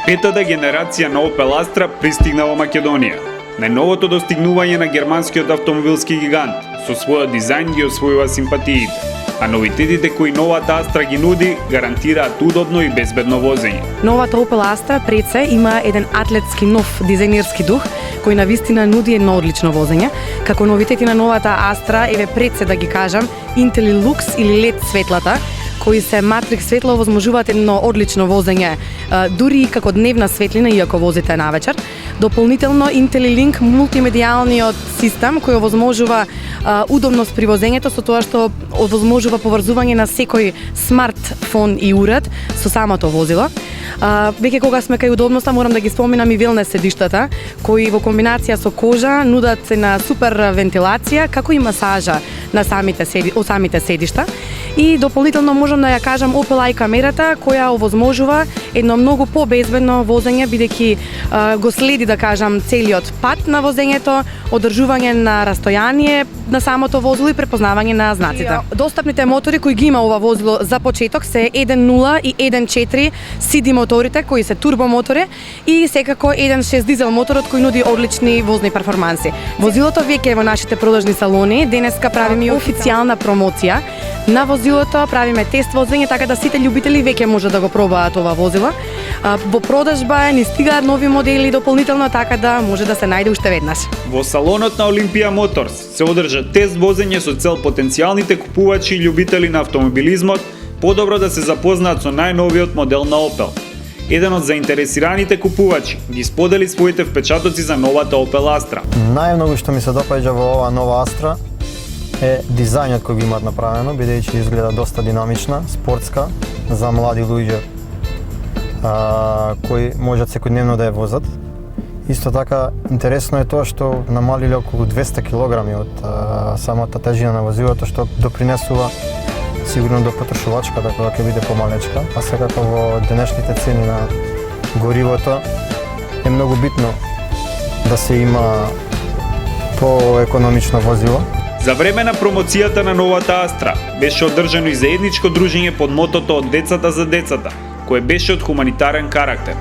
Петата генерација на Opel Astra пристигна во Македонија. Најновото достигнување на германскиот автомобилски гигант со својот дизајн ги освојува симпатиите, а новитетите кои новата Astra ги нуди гарантираат удобно и безбедно возење. Новата Opel Astra пред се има еден атлетски нов дизајнерски дух кој навистина нуди едно одлично возење. Како новитети на новата Astra, еве пред се да ги кажам, IntelliLux или LED светлата, кои се матрикс светло овозможуваат едно одлично возење, дури и како дневна светлина иако возите навечер. Дополнително IntelliLink мултимедијалниот систем кој овозможува удобност при возењето со тоа што овозможува поврзување на секој смартфон и уред со самото возило. Веќе кога сме кај удобноста, морам да ги споменам и велнес седиштата, кои во комбинација со кожа нудат на супер вентилација, како и масажа на самите седишта. И дополнително можам да ја кажам Opel Eye камерата која овозможува едно многу побезбедно возење бидејќи го следи, да кажам, целиот пат на возењето, одржување на растојание на самото возило и препознавање на знаците. Достапните мотори кои ги има ова возило за почеток се 1.0 и 1.4 CD моторите кои се турбомотори и секако 1.6 дизел моторот кој нуди одлични возни перформанси. Возилото веќе е во нашите продажни салони. Денеска правиме и официјална промоција на возилото, правиме тест возење, така да сите љубители веќе може да го пробаат ова возило. Во продажба ни стигаат нови модели дополнително, така да може да се најде уште веднаш. Во салонот на Олимпија Моторс се одржа тест возење со цел потенцијалните купувачи и љубители на автомобилизмот подобро да се запознаат со најновиот модел на Opel. Еден од заинтересираните купувачи ги сподели своите впечатоци за новата Opel Astra. Најмногу што ми се допаѓа во ова нова Astra е дизајнот кој го имаат направено, бидејќи изгледа доста динамична, спортска, за млади луѓе кои можат секојдневно да ја возат. Исто така, интересно е тоа што намалиле околу 200 килограми од самата тежина на возилото, што допринесува сигурно до потрошувачката која ќе биде помалечка, а секако во денешните цени на горивото е многу битно да се има поекономично возило. За време на промоцијата на новата Astra беше одржано и заедничко дружење под мотото од децата за децата, кое беше од хуманитарен карактер.